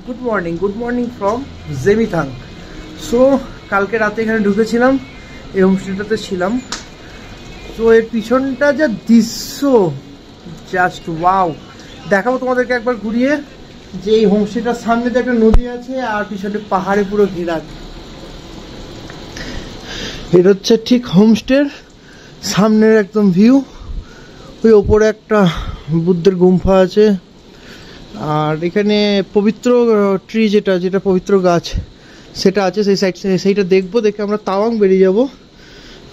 Good morning from Zemithang. So কালকে রাতে এখানে ঢুকেছিলাম, এই হোমস্টেটাতে ছিলাম। তো এর পিছনটা যা দৃশ্য, জাস্ট ওয়াও। দেখাবো তোমাদেরকে একবার ঘুরিয়ে যে এই হোমস্টেটার সামনে তো একটা নদী আছে আর পিছনে পাহাড়ে পুরো ঘেরা। এটা হচ্ছে ঠিক হোমস্টের সামনের একদম ভিউ। ওই ওপরে একটা বুদ্ধের গুম্ফা আছে, আর এখানে পবিত্র ট্রি যেটা পবিত্র গাছ সেটা আছে, সেই সেইটা দেখবো। দেখে আমরা তাওয়াং বেরিয়ে যাব।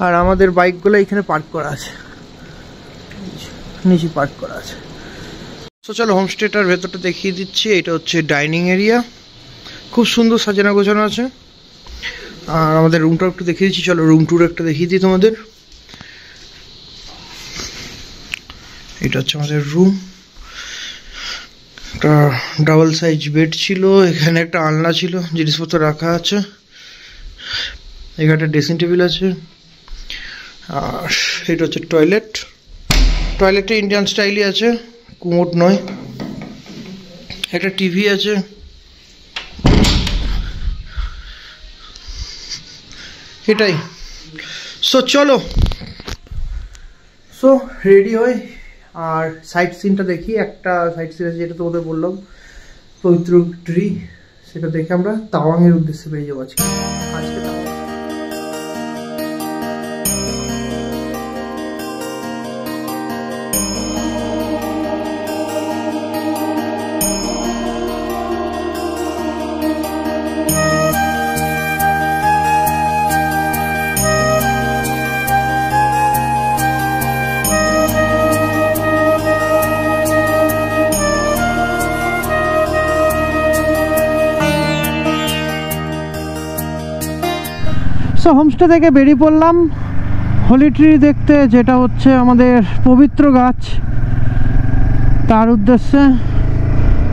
আর আমাদের বাইকগুলো এখানে পার্ক করা আছে, নিচে পার্ক করা আছে। তো চলো হোমস্টেটার ভেতরটা দেখিয়ে দিচ্ছি। এটা হচ্ছে ডাইনিং এরিয়া, খুব সুন্দর সাজানো গোছানো আছে। আর আমাদের রুমটাও একটু দেখিয়ে দিচ্ছি, চলো রুম ট্যুর একটা দেখিয়ে দিই তোমাদের। এটা হচ্ছে আমাদের রুম। একটা ডাবল সাইজ বেড ছিল, এখানে একটা আলনা ছিল, জিনিসপত্র রাখা আছে। এখানে একটা ড্রেসিং টেবিল আছে। আর এটা হচ্ছে টয়লেটটা ইন্ডিয়ান স্টাইলই আছে, কুমোট নয়। একটা টিভি আছে। এটাই। সো চলো, সো রেডি হই আর সাইট সিনটা দেখি। একটা সাইট সিন আছে যেটা তোমাদের বললাম, পবিত্র ট্রি, সেটা দেখে আমরা তাওয়াংয়ের উদ্দেশ্যে বেরিয়ে যাবো আজকে। সো হোমস্টে থেকে বেরিয়ে পড়লাম হোলি ট্রি দেখতে, যেটা হচ্ছে আমাদের পবিত্র গাছ, তার উদ্দেশ্যে।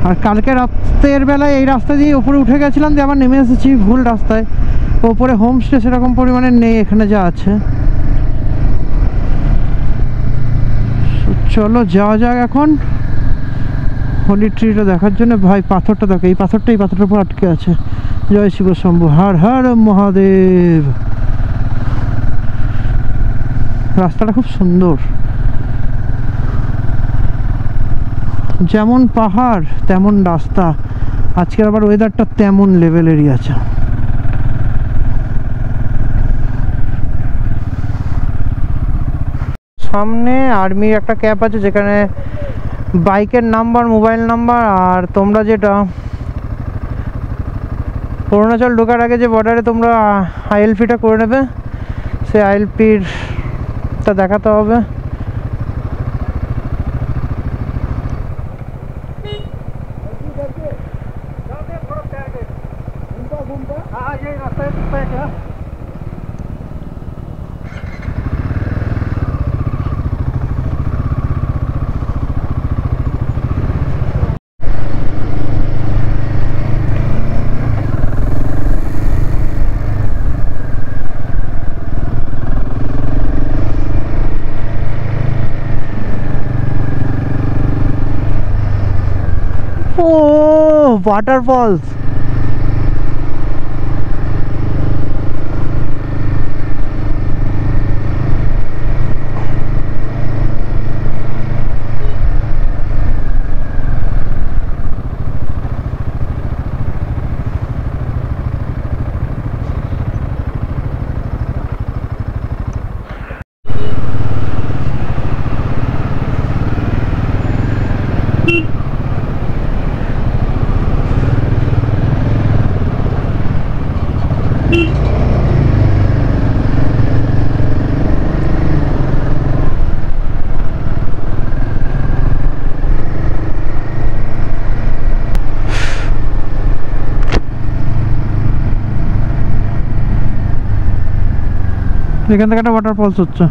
আর কালকে রাতের বেলায় এই রাস্তা দিয়ে ওপরে উঠে গেছিলাম, দিয়ে আবার নেমে এসেছি ভুল রাস্তায়। ওপরে হোমস্টে সেরকম পরিমাণে নেই, এখানে যা আছে। চলো যাওয়া যাক এখন হোলি ট্রিটা দেখার জন্য। ভাই পাথরটা দেখো, এই পাথরটার উপর আটকে আছে। জয় শিব শম্ভু, হর হর মহাদেব। রাস্তাটা খুব সুন্দর, যেমন পাহাড় তেমন রাস্তা। আজকের আবার ওয়েদারটা তেমন লেভেলেরই আছে। সামনে আর্মির একটা ক্যাম্প আছে, যেখানে বাইকের নাম্বার, মোবাইল নাম্বার, আর তোমরা যেটা অরুণাচল ঢোকার আগে যে বর্ডারে তোমরা আইএলপিটা করে নেবে, সেই আইএলপিটা দেখাতে হবে। Oh, waterfalls. এখান থেকে একটা ওয়াটারফলস হচ্ছে।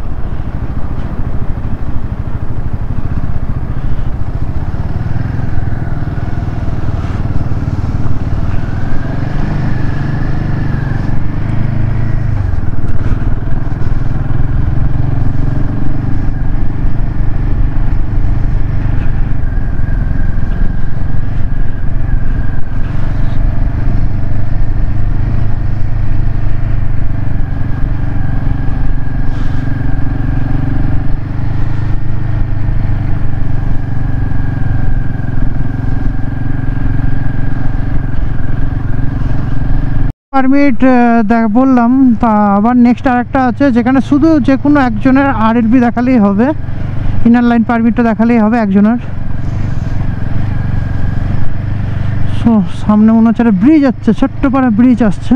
পারমিট বললাম, তা আবার নেক্সট আরেকটা আছে যেখানে শুধু যে কোনো একজনের আরএলবি দেখালেই হবে, ইনার লাইন পারমিটটা দেখালেই হবে একজনের। সো সামনে মনে হচ্ছে একটা ব্রিজ আসছে, ছোট্ট পাড়া ব্রিজ আসছে।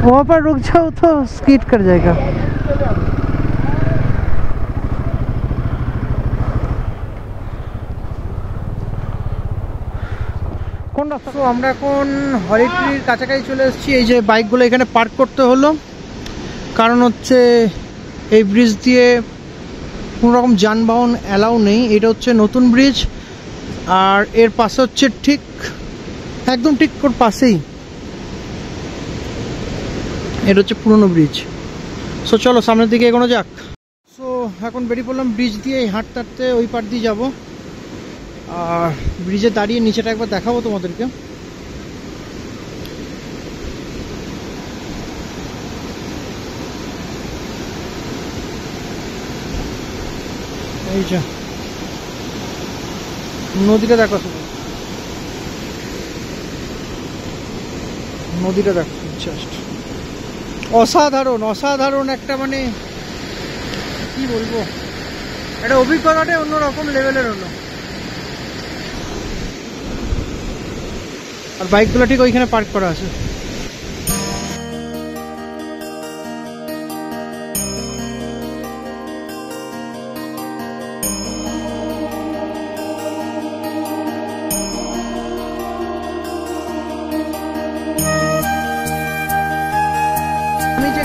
वहाँ पर रुक जाओ तो स्कीट कर जाएगा। কোন রাস্তা? তো আমরা এখন হলিট্রির কাছাকাছি চলে এসেছি। এই যে বাইকগুলো এখানে পার্ক করতে হলো, কারণ হচ্ছে এই ব্রিজ দিয়ে কোনো রকম যানবাহন অ্যালাউ নেই। এটা হচ্ছে নতুন ব্রিজ, আর এর পাশে হচ্ছে একদম ঠিক ওর পাশেই এটা হচ্ছে পুরনো ব্রিজ। সো চলো সামনের দিকে এগোনো যাক। সো এখন বেরিয়ে পড়লাম ব্রিজ দিয়ে, হাঁটতে হাঁটতে ওই পার দিয়ে যাবো। আর ব্রিজে দাঁড়িয়ে নিচেটা একবার দেখাবো তোমাদেরকে। এই যে নদীটা দেখো, নদীটা দেখো, জাস্ট অসাধারণ অসাধারণ একটা, মানে কি বলবো, একটা অভিজ্ঞতাটাই অন্যরকম লেভেলের হলো। আর বাইকগুলো ঠিক ওইখানে পার্ক করা আছে।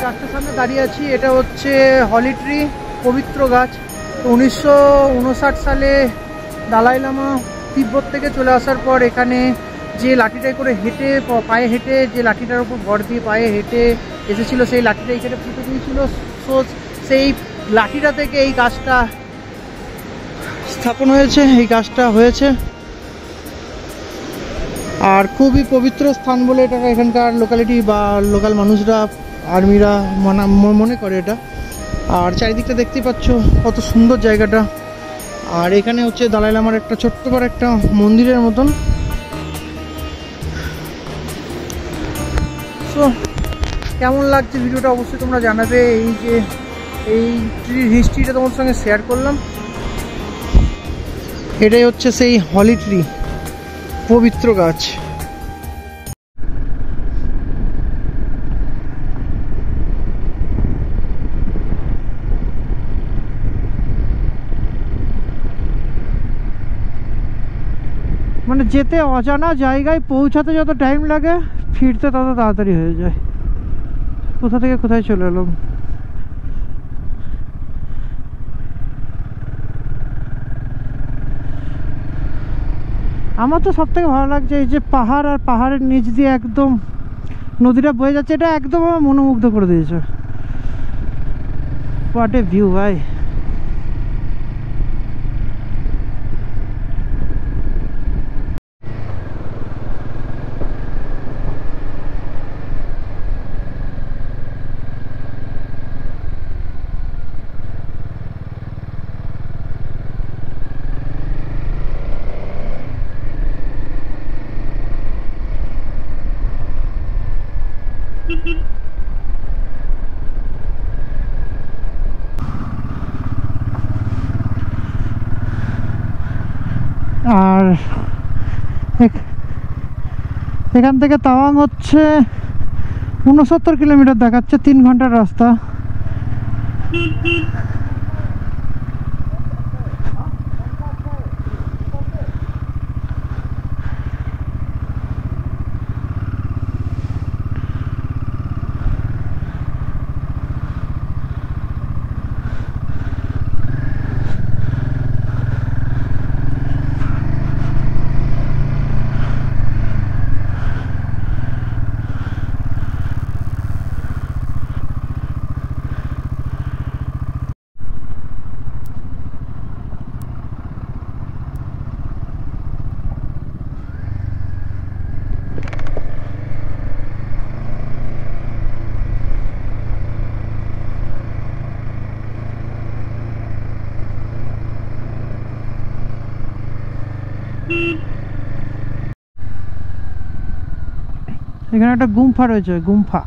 গাছটার সামনে দাঁড়িয়ে আছি, এটা হচ্ছে হলিট্রি, পবিত্র গাছ। 1959 সালে দালাই লামা তিব্বত থেকে চলে আসার পর এখানে যে লাঠিটায় করে হেঁটে, পায়ে হেঁটে, যে লাঠিটার উপর ভর দিয়ে পায়ে হেঁটে এসেছিল, সেই লাঠিটা এখানে পুঁতে দিয়েছিল। সো সেই লাঠিটা থেকে এই গাছটা স্থাপন হয়েছে, এই গাছটা হয়েছে। আর খুবই পবিত্র স্থান বলে এটা এখানকার লোকালিটি বা লোকাল মানুষরা, আর্মিরা মনে করে এটা। আর চারিদিকটা দেখতেই পাচ্ছ কত সুন্দর জায়গাটা। আর এখানে হচ্ছে দালাই লামার একটা ছোট্ট বড় একটা মন্দিরের মতন। সো কেমন লাগছে ভিডিওটা অবশ্যই তোমরা জানাবে। এই যে এই ট্রির হিস্ট্রিটা তোমার সঙ্গে শেয়ার করলাম। এটাই হচ্ছে সেই হলি ট্রি, পবিত্র গাছ। মানে যেতে অজানা জায়গায় পৌঁছাতে যত টাইম লাগে, ফিরতে তত তাড়াতাড়ি হয়ে যায়। কোথা থেকে কোথায় চলে এলাম। আমার তো সব থেকে ভালো লাগছে এই যে পাহাড়, আর পাহাড়ের নিচ দিয়ে একদম নদীটা বয়ে যাচ্ছে। এটা একদম আমার মনোমুগ্ধ করে দিয়েছে। হোয়াট এ ভিউ ভাই। আর এখান থেকে তাওয়াং হচ্ছে 69 কিলোমিটার দেখাচ্ছে, 3 ঘন্টার রাস্তা। এখানে একটা গুম্ফা রয়েছে, গুম্ফা।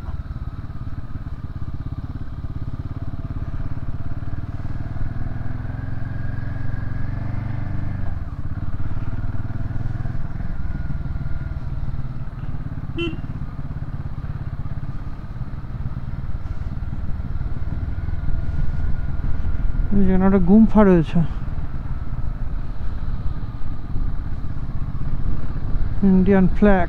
এখানে একটা গুম্ফা রয়েছে, ইন্ডিয়ান ফ্ল্যাগ।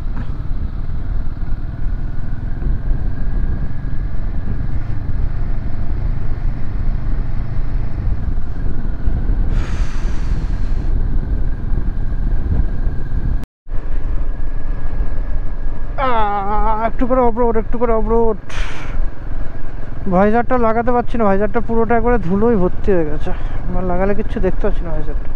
একটু করে অফরোড, একটু করে অফরোড। ভাইজারটা লাগাতে পারছি না, ভাইজারটা পুরোটা একবারে ধুলোই ভর্তি হয়ে গেছে, আমার লাগালে কিচ্ছু দেখতে পাচ্ছি না ভাইজারটা।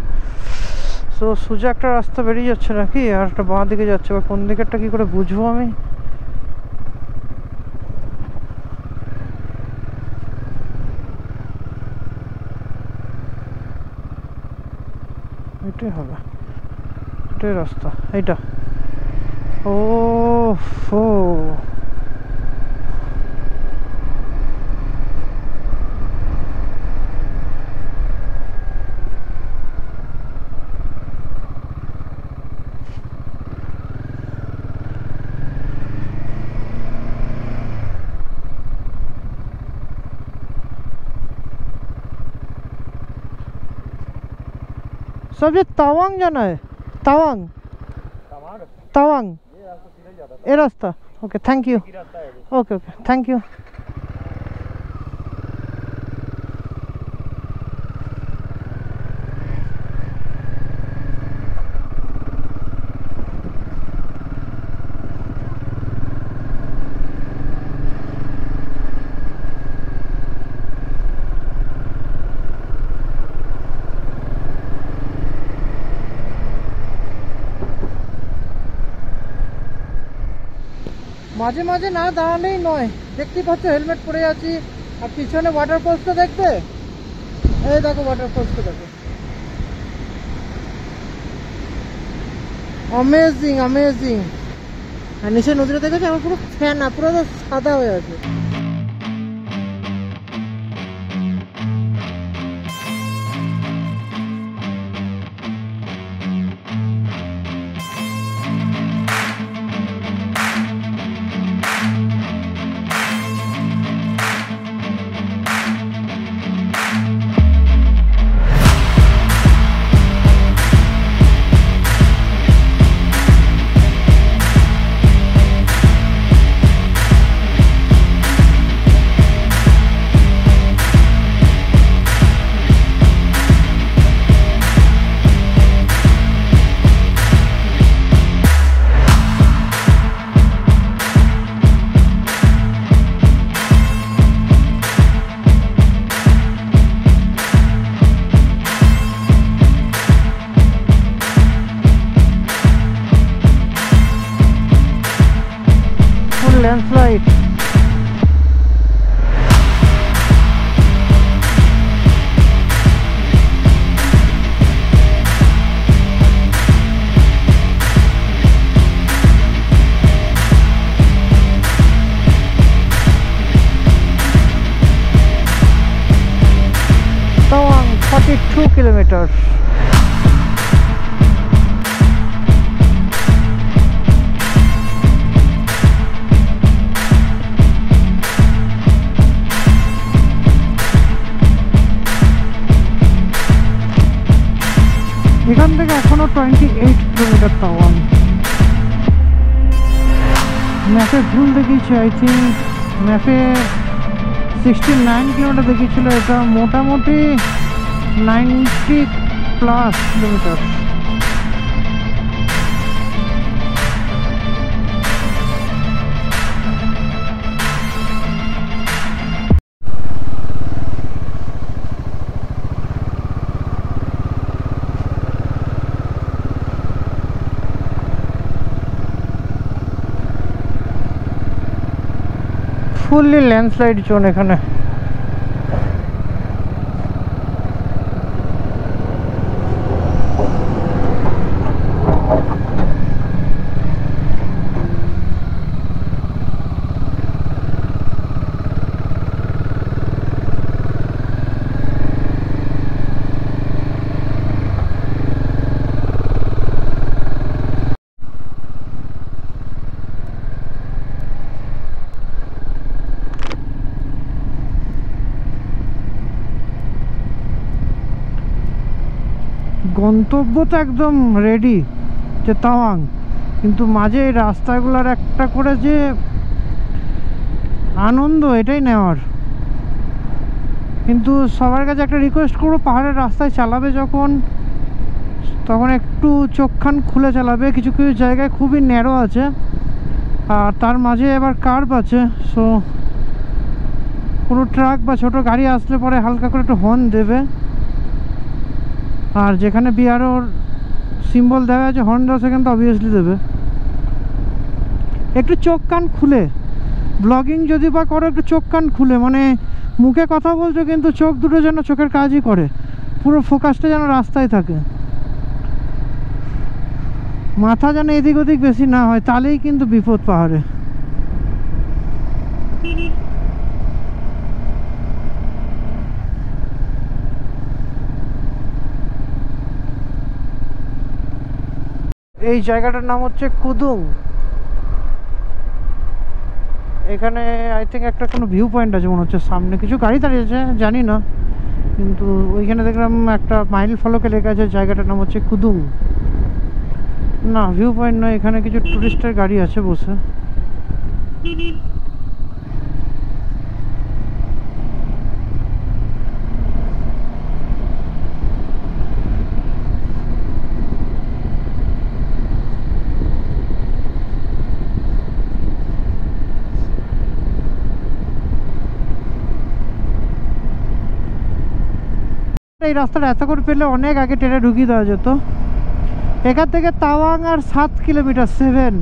সো সোজা একটা রাস্তা বেরিয়ে যাচ্ছে নাকি, আর একটা বাঁ দিকে যাচ্ছে, বা কোন দিকেরটা কি করে বুঝবো আমি? এটাই হবে, এটাই রাস্তা, এইটা। ও হো, सब ये तवांग जाना है, तवांग तवांग ये रास्ता। Okay thank you, okay okay thank you. মাঝে মাঝে না দাঁড়ালেই নয়, দেখতেই পাচ্ছ হেলমেট পরে আছি, আর পিছনে ওয়াটারফলসটা দেখবে, এই দেখো ওয়াটারফলসটা দেখো, অ্যামেজিং অ্যামেজিং। আর নিচে নদীটা দেখেছো, আমার পুরো ফেনা, পুরো সাদা হয়ে আছে। Landslide. Tawang 42 kilometers. এখান থেকে এখনো 28 কিলোমিটার তাওয়াং। ম্যাপে ভুল দেখিয়েছে, আই থিঙ্ক ম্যাপে 69 কিলোমিটার দেখিয়েছিল, এটা মোটামুটি 90+ কিলোমিটার। ফুললি ল্যান্ডস্লাইড জোন এখানে। গন্তব্য তো একদম রেডি, যে তাওয়াং, কিন্তু মাঝে এই রাস্তাগুলোর একটা করে যে আনন্দ, এটাই নেওয়ার। কিন্তু সবার কাছে একটা রিকোয়েস্ট করবো, পাহাড়ের রাস্তায় চালাবে যখন, তখন একটু চোখখান খুলে চালাবে। কিছু কিছু জায়গায় খুবই ন্যারো আছে, আর তার মাঝে এবার কার্ভ আছে। সো কোনো ট্রাক বা ছোট গাড়ি আসলে পরে হালকা করে একটু হর্ন দেবে, আর যেখানে বিআরওর সিম্বল দেওয়া আছে হর্ন দেওয়া, সেখানে তো অবভিয়াসলি দেবে। একটু চোখ কান খুলে ব্লগিং যদি বা করো, একটু চোখ কান খুলে, মানে মুখে কথা বলছো কিন্তু চোখ দুটো যেন চোখের কাজই করে, পুরো ফোকাসটা যেন রাস্তায় থাকে, মাথা যেন এদিক ওদিক বেশি না হয়, তাহলেই কিন্তু বিপদ পাহাড়ে। এই জায়গাটার নাম হচ্ছে কুদুং। এখানে আই থিঙ্ক একটা কোনো ভিউ পয়েন্ট আছে মনে হচ্ছে, সামনে কিছু গাড়ি দাঁড়িয়েছে জানি না, কিন্তু ওইখানে দেখলাম একটা মাইল ফলকে লেখা আছে জায়গাটার নাম হচ্ছে কুদুং। না, ভিউ পয়েন্ট নয়, এখানে কিছু টুরিস্টের গাড়ি আছে বসে। এই রাস্তাটা এত করে পেলে অনেক আগে ট্রেনে ঢুকিয়ে দেওয়া যেত। এখান থেকে তাওয়াং আর 7 কিলোমিটার, 7।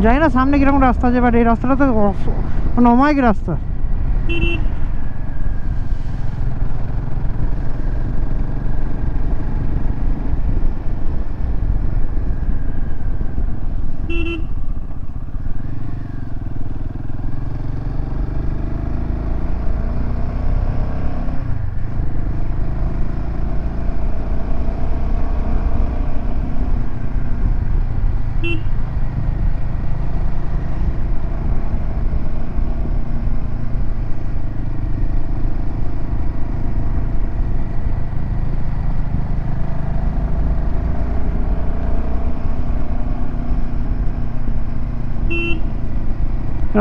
জানি না সামনে কিরকম রাস্তা আছে, বাট এই রাস্তাটা তো অমায়িক রাস্তা।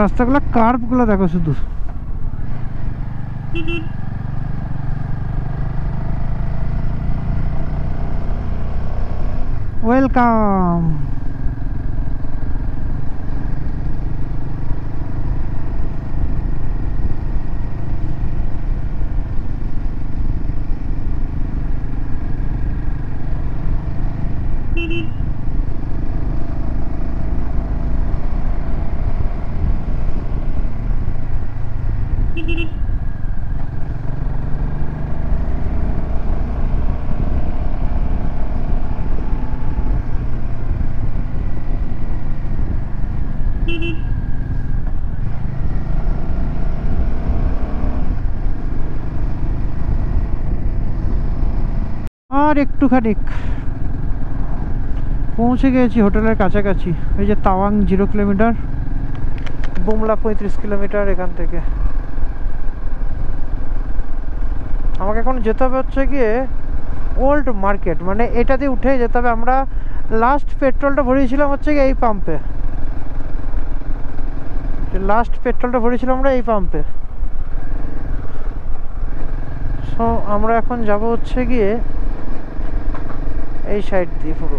রাস্তাগুলো কার্ভগুলো দেখো শুধু। ওয়েলকাম। আর একটুখানি পৌঁছে গেছি হোটেলের কাছাকাছি। এই যে তাওয়াং 0 কিলোমিটার, বুমলা 35 কিলোমিটার এখান থেকে। আমাকে এখন যেতে হবে হচ্ছে গিয়ে ওল্ড মার্কেট, মানে এটা দিয়ে উঠে যেতে হবে। আমরা লাস্ট পেট্রোলটা ভরিয়েছিলাম হচ্ছে গিয়ে এই পাম্পে, আমরা এই পাম্পে। সো আমরা এখন যাব হচ্ছে গিয়ে এই সাইড দিয়ে পুরো।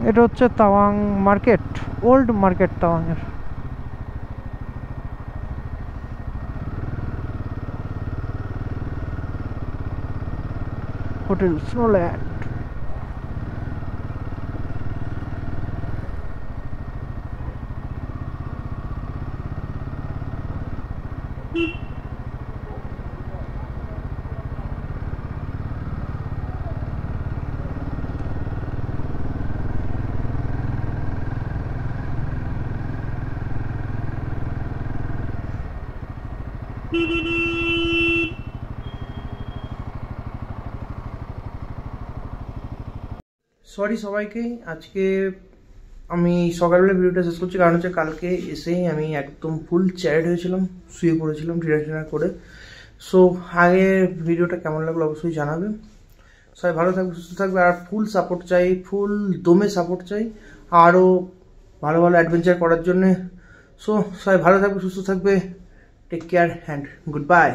এটা হচ্ছে তাওয়াং মার্কেট, ওল্ড মার্কেট তাওয়াংয়ের। Hotel Snowland. সরি সবাইকে, আজকে আমি সকালবেলা ভিডিওটা শেষ করছি, কারণ হচ্ছে কালকে এসেই আমি একদম ফুল চ্যারেড হয়েছিলাম, শুয়ে পড়েছিলাম ডিনার করে। সো আগে ভিডিওটা কেমন লাগলো অবশ্যই জানাবে। সবাই ভালো থাকবে, সুস্থ থাকবে, আর ফুল সাপোর্ট চাই, ফুল দমে সাপোর্ট চাই আরও ভালো ভালো অ্যাডভেঞ্চার করার জন্যে। সো সবাই ভালো থাকবে, সুস্থ থাকবে, take care and good by.